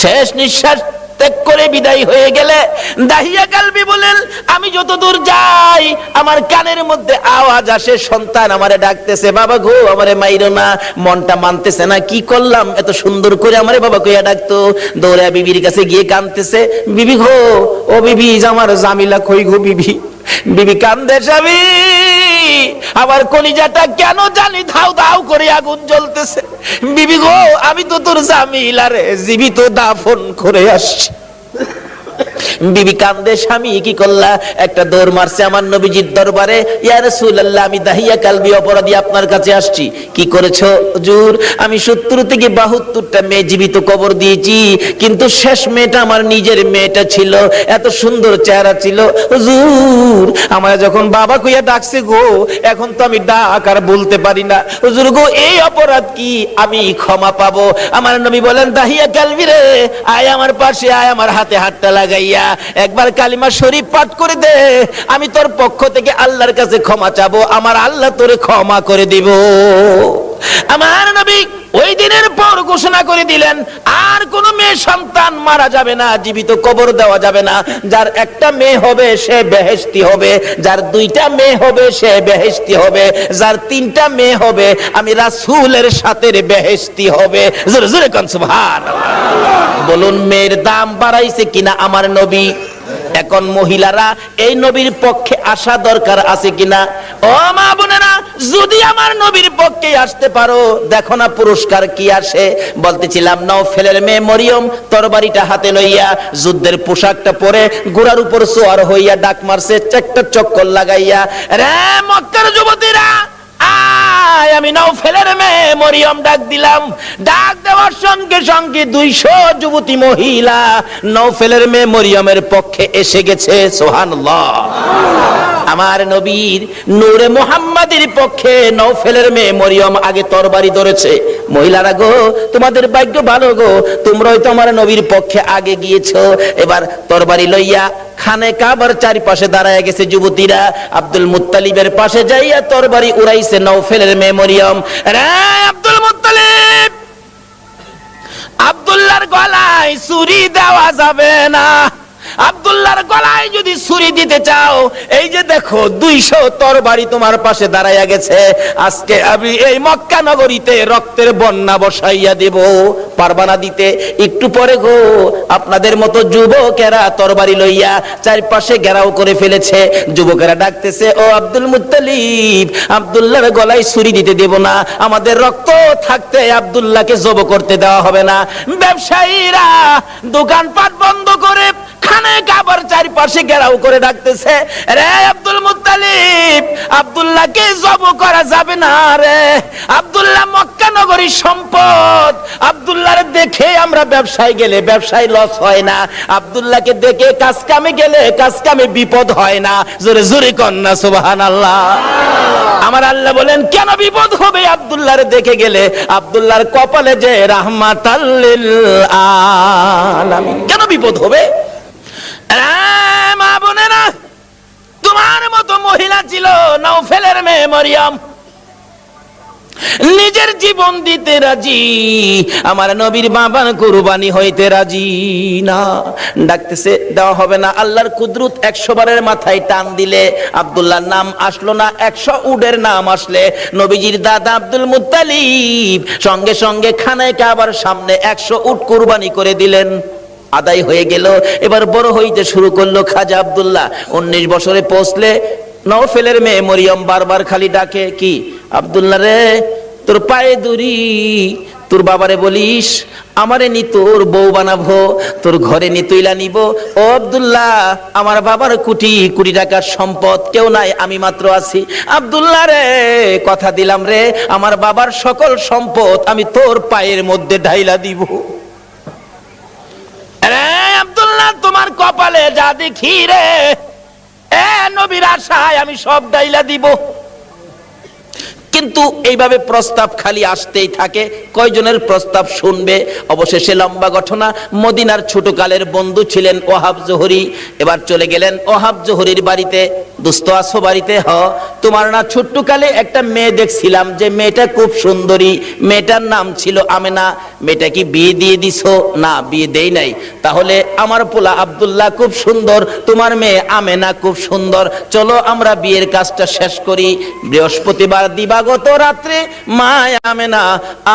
শেষ নিঃশ্বাস ত্যাগ করে বিদায় হয়ে গেলে দাহিয়া কালবি বলেন, আমি যত দূর যাই আমার কানের মধ্যে আওয়াজ আসে, সন্তান আমারে ডাকতেছে, বাবা গো আমারে মাইরো না। মনটা মানতেছে না, কি করলাম, এত সুন্দর করে আমারে বাবা কইয়া ডাকতো। দৌড়া বিবির কাছে গিয়ে কাঁদতেছে, বিবি গো, ও বিবি আমার জামিলা কই গো বিবি? বিবি কান্দে, স্বামী আমার কলিজাটা কেন জানি ধাউ ধাউ করে আগুন জ্বলতেছে। বিবি গো, আমি তো তোর জামিলারে জীবিত দাফন করে আসছি। বিবি কান্দে, স্বামী কি করলা? একটা দৌড় মারছে আমার নবীজির দরবারে, ইয়া রাসূলুল্লাহ আমি দাহিয়া কালবি অপরাধী আপনার কাছে আসছি। কি করেছো হুজুর? আমি 70 থেকে 72টা মেয়ে জীবিত কবর দিয়েছি, কিন্তু শেষ মেয়েটা আমার নিজের মেয়েটা ছিল, এত সুন্দর চেহারা ছিল হুজুর, আমার যখন বাবা কইয়া ডাকছে গো, এখন তো আমি ডাক আর বলতে পারি না হুজুর গো, এই অপরাধ কি আমি ক্ষমা পাবো? আমার নবী বলেন, দাহিয়া কালবি রে, আয় আমার পাশে আয়, আমার হাতে হাতটা লাগাইয়া একবার কালিমা শরীফ পাঠ করে দে, আমি তোর পক্ষ থেকে আল্লাহর কাছে ক্ষমা চাবো, আমার আল্লাহ তোরে ক্ষমা করে দিব। আমার নবী ওই দিনের পর ঘোষণা করে দিলেন, আর কোন মেয়ে সন্তান মারা যাবে না, জীবিত কবর দেওয়া যাবে না। যার একটা মেয়ে হবে সে বেহেশতি হবে, যার 2টা মেয়ে হবে সে বেহেশতি হবে, যার 3টা মেয়ে হবে আমি রাসূলের সাথে বেহেশতি হবে। জোরে জোরে কোন সুবহানাল্লাহ। বলুন মেয়ের দাম বাড়াইছে কিনা আমার নবী? এখন মহিলারা এই নবীর পক্ষে আসা দরকার আছে কিনা? ও মা বোনেরা, যদি আমার নবীর পক্ষে আসতে পারো, দেখো না পুরস্কার কি আসে। বলতেছিলাম, নওফেলের মেয়ে মরিয়ম তরবারিটা হাতে লইয়া যুদ্ধের পোশাকটা পরে ঘোড়ার উপর সওয়ার হইয়া ডাক মারছে, একটা চক্কর লাগাইয়া, রে মক্কার যুবতীরা আশায় আমি নওফেলের মেয়ে মরিয়ম ডাক দিলাম। ডাক দেওয়ার সঙ্গে সঙ্গে 200 যুবতী মহিলা নওফেলের মেয়ে মরিয়মের পক্ষে এসে গেছে। সুবহানাল্লাহ। আমার নবীর নূরে মুহাম্মাদের পক্ষে নওফেলের মেয়ে মরিয়ম আগে তরবারি ধরেছে। মহিলারা গো, তোমাদের ভাগ্য ভালো গো, তোমরাই তো আমার নবীর পক্ষে আগে গিয়েছো। এবার তরবারি লইয়া খানে কাবার চারিপাশে দাঁড়ায় গেছে যুবতীরা। আব্দুল মুত্তালিবের পাশে যাইয়া তরবারি উড়াইছে নওফেলের মেয়ে মরিয়ম। রে আব্দুল মুত্তালিব, আব্দুল্লাহর গলায় ছুরি দেওয়া যাবে না। আব্দুল্লাহর গলায় যদি ছুরি দিতে চাও, এই যে দেখো 200 তরবারি তোমার পাশে দাঁড়াইয়া গেছে। আজকে আমি এই মক্কা নগরীতে রক্তের বন্যা বসাইয়া দেব। পারবা না দিতে? একটু পরে গো, আপনাদের মতো যুবকেরা তরবারি লইয়া চারপাশে ঘেরাও করে ফেলেছে। যুবকেরা ডাকতেছে, ও আব্দুল মুত্তালিব, আব্দুল্লাহর গলায় ছুরি দিতে দেব না। আমাদের রক্ত থাকতে আব্দুল্লাহকে জব করতে দেওয়া হবে না। ব্যবসায়ীরা দোকানপাট বন্ধ করে খানে কাবার চারপাশে ঘেরাও করে ডাকতেছে, রে আব্দুল মুত্তালিব, আব্দুল্লাহকে জব করা যাবে না রে। আব্দুল্লাহ মক্কা নগরীর সম্পদ। আব্দুল্লাহর দেখে আমরা ব্যবসায় গেলে ব্যবসায় লস হয় না। আব্দুল্লাহকে দেখে কাজ কামে গেলে কাজ কামে বিপদ হয় না। জোরে জোরে কন্যা সুবহানাল্লাহ। আমার আল্লাহ বলেন, কেন বিপদ হবে আব্দুল্লাহর দেখে গেলে? আব্দুল্লাহর কপালে যে রাহমাতাল লিল আলামিন। কেন বিপদ হবে? মা বোনেরা, তোমার মতো মহিলা ছিল নওফেলের মেয়ে মরিয়ম, নিজের জীবন দিতে রাজি, আমার নবীর বাবার কুরবানি হইতে রাজি না। ডাকতেছে, দেওয়া হবে না। আল্লাহর কুদরত 100 বারের মাথায় টান দিলে আব্দুল্লাহর নাম আসলো না। 100 উটের নাম আসলে নবীজির দাদা আব্দুল মুত্তালিব সঙ্গে সঙ্গে খানায় কাবার সামনে 100 উট কুরবানি করে দিলেন। আদায় হয়ে গেল। এবার বড় হইতে শুরু করলো খাজা আব্দুল্লাহ। 19 বছরে পৌঁছলে নওফেলের মেয়ে মরিয়ম বারবার খালি ডাকে, কি আব্দুল্লাহ রে, তোর পায়ে দড়ি, তোর বাবারে বলিস আমারে নি তোর বউ বানাবো, তোর ঘরে নি তুইলা নিব। ও আব্দুল্লাহ, আমার বাবার কোটি কোটি টাকার সম্পদ, কেউ নাই, আমি মাত্র আছি। আব্দুল্লাহ রে, কথা দিলাম রে, আমার বাবার সকল সম্পদ আমি তোর পায়ের মধ্যে ঢাইলা দিব। আব্দুল্লাহ, তোমার কপালে যা দেখি রে, নবীর আশায় আমি সব ডাইলা দিব। কিন্তু এইভাবে প্রস্তাব খালি আসতেই থাকে। কয়জনের প্রস্তাব শুনবে? অবশেষে লম্বা ঘটনা। মদিনার ছোটকালের বন্ধু ছিলেন ওহাব জোহরি। এবার চলে গেলেন ওহাব জোহরির বাড়িতে। দোস্ত আছো বাড়িতে? তোমার না ছোট্টকালে একটা মেয়ে দেখছিলাম, যে মেয়েটা খুব সুন্দরী, মেয়েটার নাম ছিল আমেনা। মেয়েটা কি বিয়ে দিয়ে দিছো? না, বিয়ে দেই নাই। তাহলে আমার পোলা আব্দুল্লাহ খুব সুন্দর, তোমার মেয়ে আমেনা খুব সুন্দর, চলো আমরা বিয়ের কাজটা শেষ করি। বৃহস্পতিবার দিবাগত রাত্রে মা আমেনা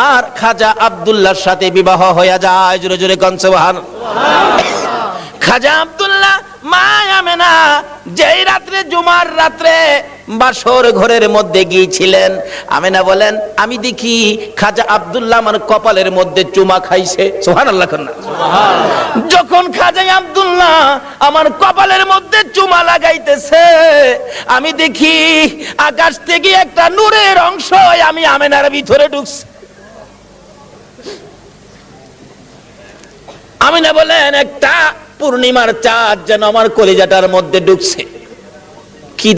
আর খাজা আব্দুল্লাহর সাথে বিবাহ হয়ে যায়। জোরে জোরে কোন সুবহানাল্লাহ। খাজা আব্দুল্লাহ মা আমেনা যেই রাত্রে, জুমার রাত্রে বাসর ঘরের মধ্যে গিয়েছিলেন, আমেনা বলেন, আমি দেখি খাজা আব্দুল্লাহ আমার কপালের মধ্যে চুমা খাইছে। সুবহানাল্লাহ। যখন খাজা আব্দুল্লাহ আমার কপালের মধ্যে চুমা লাগাইতেছে, আমি দেখি আকাশ থেকে একটা নূরের অংশ আমি আমেনার ভিতরে ঢুকছে। আমেনা বলেন, একটা পূর্ণিমার চাঁদ যেন আমার কলিজাটার মধ্যে ঢুকছে। কি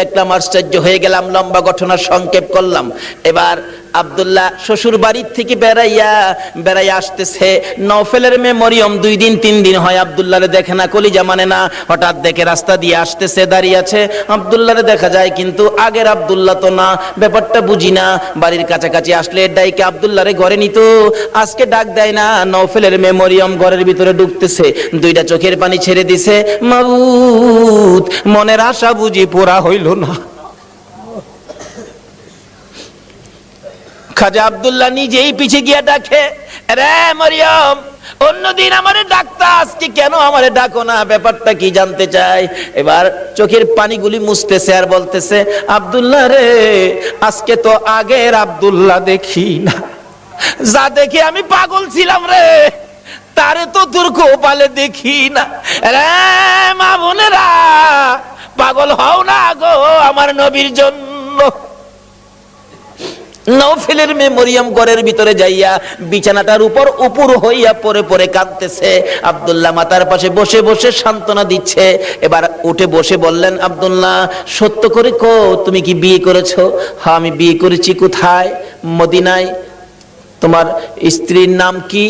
দেখলাম আশ্চর্য হয়ে গেলাম। লম্বা ঘটনা সংক্ষেপ করলাম। এবার আব্দুল্লাহ শ্বশুর বাড়ির থেকে বেড়াইয়া আসতেছে। নওফেলের মেয়ে মরিয়ম 2 দিন 3 দিন হয় আব্দুল্লাহরে দেখে না, কলিজা মানে না। হঠাৎ দেখে রাস্তা দিয়ে আসতেছে, দাঁড়িয়ে আছে। আব্দুল্লাহরে দেখা যায়, কিন্তু আগের আব্দুল্লাহ তো না, ব্যাপারটা বুঝি না। বাড়ির কাছাকাছি আসলে ডাইকে আব্দুল্লাহরে ঘরে নিত, আজকে ডাক দেয় না। নওফেলের মেয়ে মরিয়ম ঘরের ভিতরে ঢুকতেছে, 2টা চোখের পানি ছেড়ে দিছে। মাবুদ, মনের আশা বুঝি পুরা হইল না। খাজা আব্দুল্লাহ নিজেই পিছে গিয়া ডাকে, রে মরিয়ম, অন্যদিন আমারে ডাকতা, আজকে কেন আমারে ডাকো না? ব্যাপারটা কি জানতে চাই। এবার চোখের পানিগুলি মুছতেছে আর বলতেছে, আব্দুল্লাহ রে, আজকে তো আগের আব্দুল্লাহ দেখি না। যা দেখে আমি পাগল ছিলাম রে, তারে তো তোর কপালে দেখি না। রে মা বোনেরা, পাগল হও না গো আমার নবীর জন্য। নওফেলের মেয়ে মরিয়ম ঘরের ভিতরে যাইয়া বিছানাটার উপর উপর হইয়া পড়ে পড়ে কাঁদতেছে। আব্দুল্লাহ মাতার পাশে বসে বসে সান্ত্বনা দিচ্ছে। এবার উঠে বসে বললেন, আব্দুল্লাহ সত্য করে কো, তুমি কি বিয়ে করেছো? হ্যাঁ আমি বিয়ে করেছি। কোথায়? মদিনায়। তোমার স্ত্রীর নাম কি?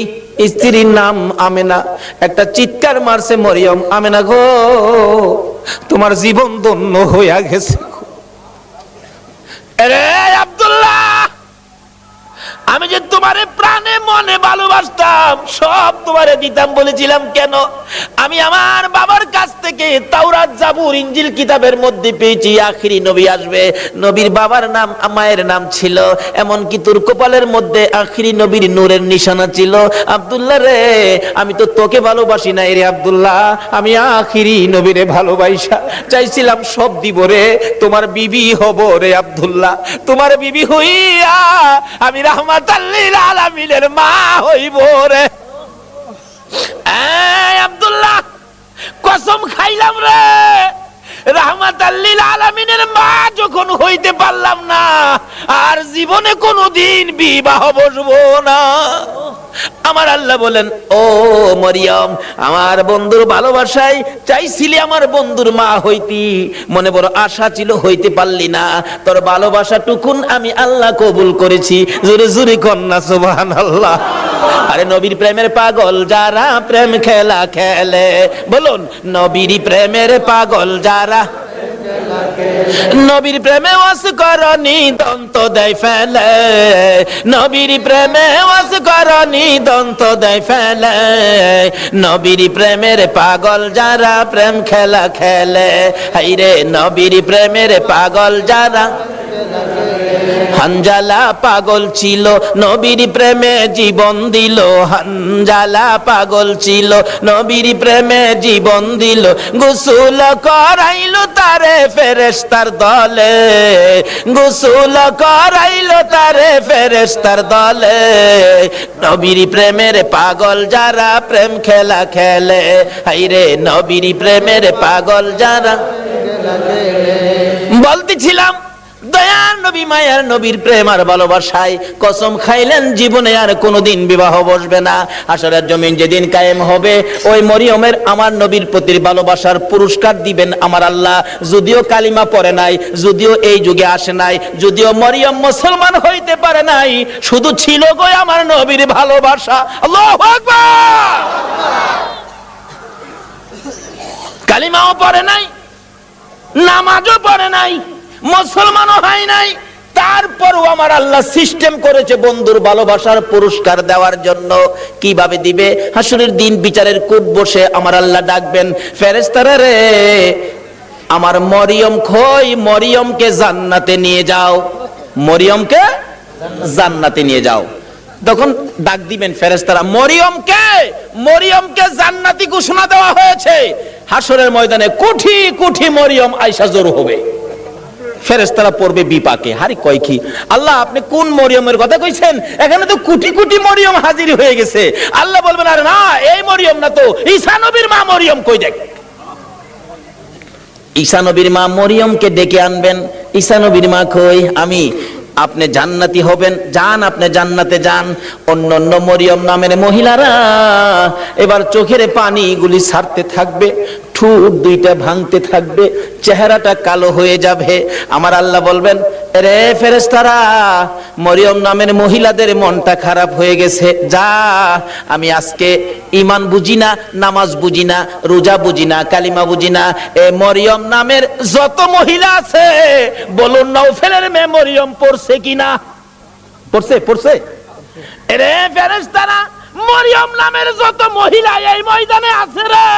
স্ত্রীর নাম আমেনা। একটা চিৎকার মারছে মরিয়ম, আমেনা গো তোমার জীবন ধন্য হইয়া গেছে। আরে আব্দুল্লাহ, আমি যে তোমারে প্রাণে মনে ভালোবাসতাম, সব তোমারে দিতাম বলেছিলাম কেন? আমি আমার বাবার কাছ থেকে তাওরাত, জাবুর, ইনজিল কিতাবের মধ্যে পেয়েছি আখিরি নবী আসবে। নবীর বাবার নাম, মায়ের নাম ছিল, এমনকি তোর কপালের মধ্যে আখিরি নবীর নূরের নিশানা ছিল। আব্দুল্লাহ রে, আমি তো তোকে ভালোবাসি নাই রে আব্দুল্লাহ, আমি আখিরি নবীরে ভালোবাসা চাইছিলাম। সব দিব রে, তোমার বিবি হব রে আব্দুল্লাহ। তোমার বিবি হইয়া আমি রাহমাতাল লিল আলামিনের মা হইব রে। আব্দুল্লাহ কসম খাইলাম রে, রাহমাতাল লিল আলামিনের মা যখন হইতে পারলাম না, আর জীবনে কোনোদিন বিবাহ বসবো না। আমার আল্লাহ বলেন, ও মরিয়ম, আমার বন্ধুর ভালোবাসায় চাইছিলি আমার বন্ধুর মা হইতি, মনে বড় আশা ছিল, হইতে পারলি না। তোর ভালোবাসা টুকুন আমি আল্লাহ কবুল করেছি। জোরে জোরে কন্যা সুবহানাল্লাহ। আরে নবীর প্রেমের পাগল যারা প্রেম খেলা খেলে, বলুন নবীর প্রেমের পাগল যারা, নবীর প্রেমে ওয়াস করনি দন্ত দেয় ফেলে, নবীর প্রেমে ওয়াস করনি দন্ত দেয় ফেলে, নবীর প্রেমের পাগল যারা প্রেম খেলা খেলে। হাইরে নবীর প্রেমের পাগল যারা, হানজালা পাগল ছিল নবীর প্রেমে জীবন দিল, হানজালা পাগল ছিল নবীর প্রেমে জীবন দিল। গোসল করাইলো তারে ফেরেশতার দলে, গোসল করাইলো তারে ফেরেশতার দলে। নবীর প্রেমের পাগল যারা প্রেম খেলা খেলে, হাইরে নবীর প্রেমের পাগল যারা। বলতেছিলাম দয়ার নবী, মায়ার নবীর প্রেম আর ভালোবাসায় কসম খাইলেন জীবনে আর কোনোদিন বিবাহ বসবে না। হাসরের জমিন যেদিন কায়েম হবে, ওই মরিয়মের আমার নবীর প্রতি ভালোবাসার পুরস্কার দিবেন আমার আল্লাহ। যদিও কালিমা পড়ে নাই, যদিও এই যুগে আসে নাই, যদিও মরিয়ম মুসলমান হইতে পারে নাই, শুধু ছিল গো আমার নবীর ভালোবাসা। আল্লাহু আকবার। কালিমাও পড়ে নাই, নামাজও পড়ে নাই, মুসলমানও হয় নাই, তারপরও আমার আল্লাহ সিস্টেম করেছে বন্ধুর ভালোবাসার পুরস্কার দেওয়ার জন্য। কিভাবে দিবে? হাসরের দিন বিচারের কোর্ট বসে আমার আল্লাহ ডাকবেন, ফেরেশতারা রে আমার মরিয়ম কই, মরিয়মকে জান্নাতে নিয়ে যাও, মরিয়মকে জান্নাতে নিয়ে যাও। তখন ডাক দিবেন ফেরেশতারা, মরিয়মকে, মরিয়মকে জান্নাতি ঘোষণা দেওয়া হয়েছে। হাসরের ময়দানে কোটি কোটি মরিয়ম আয়েশা জড়ো হবে। ফেরেশতারা পড়বে বিপাকে, হারি কয় কি আল্লাহ আপনি কোন মরিয়মের কথা কইছেন? এখানে তো কোটি কোটি মরিয়ম হাজির হয়ে গেছে। আল্লাহ বলবেন, আরে না এই মরিয়ম না তো, ঈসা নবীর মা মরিয়ম কই দেখ। ঈসা নবীর মা মরিয়মকে ডেকে আনবেন। ঈসা নবীর মা কই? আমি। আপনি জান্নাতি হবেন, যান আপনি জান্নাতে যান। অন্য মরিয়ম নামের মহিলারা এবার চোখের পানিগুলি ছাড়তে থাকবে, ঠোঁট দুইটা ভাঙতে থাকবে, চেহারাটা কালো হয়ে যাবে। আমার আল্লাহ বলবেন, রে ফেরেশতারা মরিয়ম নামের মহিলাদের মনটা খারাপ হয়ে গেছে, যা আমি আজকে ঈমান বুঝি না, নামাজ বুঝি না, রোজা বুঝি না, কালিমা বুঝি না, এ মরিয়ম নামের যত মহিলা আছে বলুন নওফেলের মেয়ে মরিয়ম পড়ছে কিনা? পড়ছে, পড়ছে। রে ফেরেশতারা মরিয়ম নামের যত মহিলা এই ময়দানে আছে রে,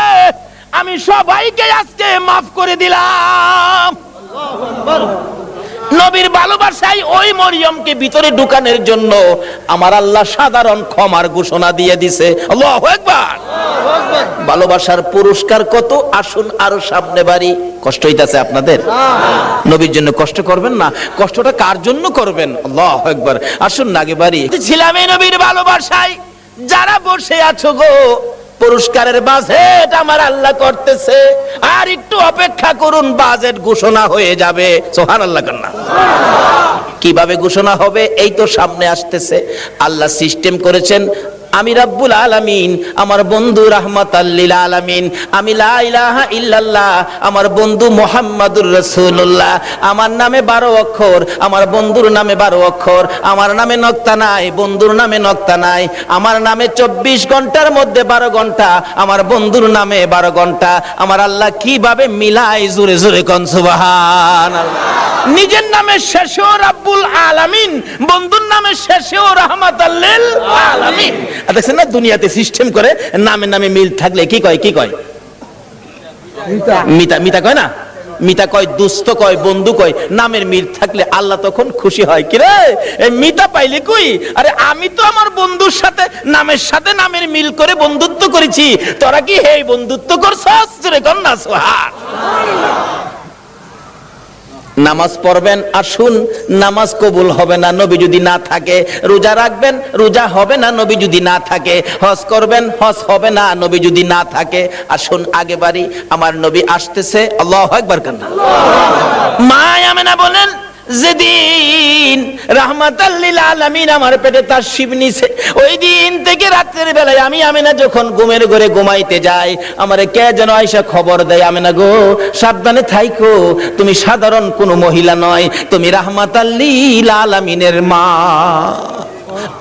আমি সবাইকে আজকে মাফ করে দিলাম। নবীর ভালোবাসায় ওই মরিয়মকে ভিতরে ঢুকানোর জন্য আমার আল্লাহ সাধারণ ক্ষমার ঘোষণা দিয়ে দিছে। আল্লাহু আকবার। ভালোবাসার পুরস্কার কত, আসুন আরো সামনে বাড়ি। কষ্ট হইতাছে আপনাদের? নবীর জন্য কষ্ট করবেন না, কষ্টটা কার জন্য করবেন? আল্লাহু আকবার। আসুন না আগে বাড়ি। ছিলাম এই নবীর ভালোবাসায়, যারা বসে আছো গো পুরস্কারের বাজেট আমার আল্লাহ করতেছে, আর একটু অপেক্ষা করুন, বাজেট ঘোষণা হয়ে যাবে। সুবহানাল্লাহ। কিভাবে ঘোষণা হবে এই তো সামনে আসতেছে। আল্লাহ সিস্টেম করেছেন, আমি রাব্বুল আলামিন, আমার বন্ধু রাহমাতাল লিল আলামিন, আমি লা ইলাহা ইল্লাল্লাহ, আমার বন্ধু মুহাম্মাদুর রাসূলুল্লাহ, আমার নামে 12 অক্ষর, আমার বন্ধুর নামে 12 অক্ষর, আমার নামে নক্তা নাই, বন্ধুর নামে নক্তা নাই, আমার নামে 24 ঘন্টার মধ্যে 12 ঘন্টা, আমার বন্ধুর নামে 12 ঘন্টা। আমার আল্লাহ কিভাবে মিলাই, জোরে জোরে কোন সুবহানাল্লাহ। নিজের নামে শেষেও রাব্বুল আলামিন, বন্ধুর নামে শেষেও রাহমাতাল লিল আলামিন। দেখছেন না দুনিয়াতে সিস্টেম করে, নামে নামে মিল থাকলে কি কয়, কি কয়? মিতা। মিতা কয় না, মিতা কয়, দুস্থ কয়, বন্ধু কয়। নামের মিল থাকলে আল্লাহ তখন খুশি হয়। কি রে এই মিতা পাইলে কই? আরে আমি তো আমার বন্ধুর সাথে নামের মিল করে বন্ধুত্ব করেছি, তোরা কি হে বন্ধুত্ব করছস? জোরে কর না সুবহানাল্লাহ। নামাজ পড়বেন, আসুন, নামাজ কবুল হবে না নবী যদি না থাকে। রোজা রাখবেন, রোজা হবে না নবী যদি না থাকে। হজ করবেন, হজ হবে না নবী যদি না থাকে। আসুন আগে বাড়ি, আমার নবী আসতেছে। আল্লাহু আকবার কান। মা আমেনা বলেন, যেদিন রাহমাতাল লিল আলামিন আমার পেটে তার শিব নিছে, ওই দিন থেকে রাতের বেলায় আমি আমেনা যখন ঘুমের ঘরে ঘুমাইতে যাই, আমারে কে যেন আয়েশা খবর দেয়, আমেনা গো সাবধানে থাইকো, তুমি সাধারণ কোনো মহিলা নয়, তুমি রাহমাতাল লিল আলামিনের মা।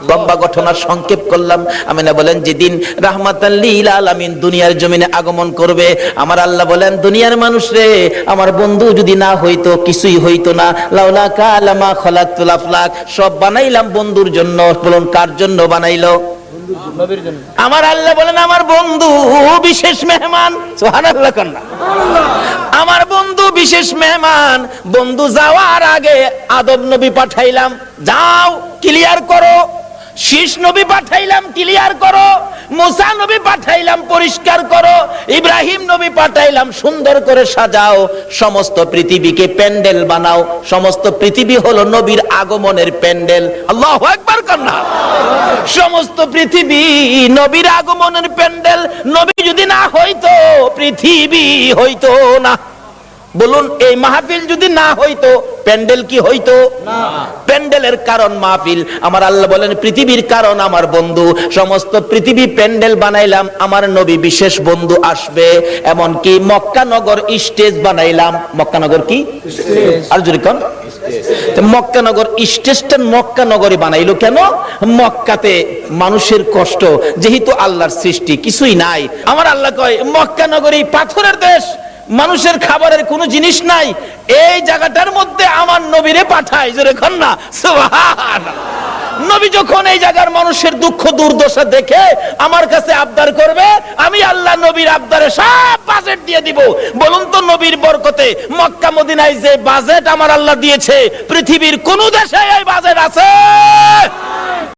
লম্বা ঘটনা সংক্ষেপ করলাম। আমিনা বলেন, যেদিন রাহমাতাল লিল আলামিন দুনিয়ার জমিনে আগমন করবে, আমার আল্লাহ বলেন, দুনিয়ার মানুষ রে, আমার বন্ধু যদি না হইতো কিছুই হইতো না। লাউলা কালামা খালাকতুল আফলাক, সব বানাইলাম বন্ধুর জন্য। বলুন কার জন্য বানাইলো? আমার আল্লাহ বলেন, আমার বন্ধু বিশেষ মেহমান। সুবহানাল্লাহ কান্না। আমার বন্ধু বিশেষ মেহমান। বন্ধু যাওয়ার আগে আদম নবী পাঠাইলাম, যাও ক্লিয়ার করো। শীষ নবী পাঠাইলাম, ক্লিয়ার করো। মুসা নবী পাঠাইলাম, পরিষ্কার করো। ইব্রাহিম নবী পাঠাইলাম, সুন্দর করে সাজাও। সমস্ত পৃথিবীকে প্যান্ডেল বানাও। সমস্ত পৃথিবী হলো নবীর আগমনের প্যান্ডেল। আল্লাহু আকবার কান্না। সমস্ত পৃথিবী নবীর আগমনের প্যান্ডেল। নবী যদি না হইতো পৃথিবী হইতো না। বলুন এই মাহফিল যদি না হইতো প্যান্ডেল কি হইতো? না। প্যান্ডেলের কারণ মাহফিল। আমার আল্লাহ বলেন, পৃথিবীর কারণ আমার বন্ধু। সমস্ত পৃথিবী প্যান্ডেল বানাইলাম, আমার নবী বিশেষ বন্ধু আসবে। এমন কি মক্কা নগর স্টেজ বানাইলাম। মক্কা নগর কি? আর জোরে কোন? মক্কা নগর স্টেজটা মক্কা নগরী বানাইলো কেন? মক্কাতে মানুষের কষ্ট, যেহেতু আল্লাহর সৃষ্টি কিছুই নাই। আমার আল্লাহ কয়, মক্কা নগরী পাথরের দেশ, মানুষের খাবারের কোনো জিনিস নাই, এই জায়গাটার মধ্যে আমার নবীরে পাঠায়। জোরে কর না সুবহানাল্লাহ। নবী যখন এই জায়গার মানুষের দুঃখ দুর্দশা দেখে আমার কাছে আবদার করবে, আমি আল্লাহ নবীর আবদারে সব বাজেট দিয়ে দিব। বলুন তো নবীর বরকতে মক্কা মদিনায় যে বাজেট আমার আল্লাহ দিয়েছে, পৃথিবীর কোন দেশে এই বাজেট আছে?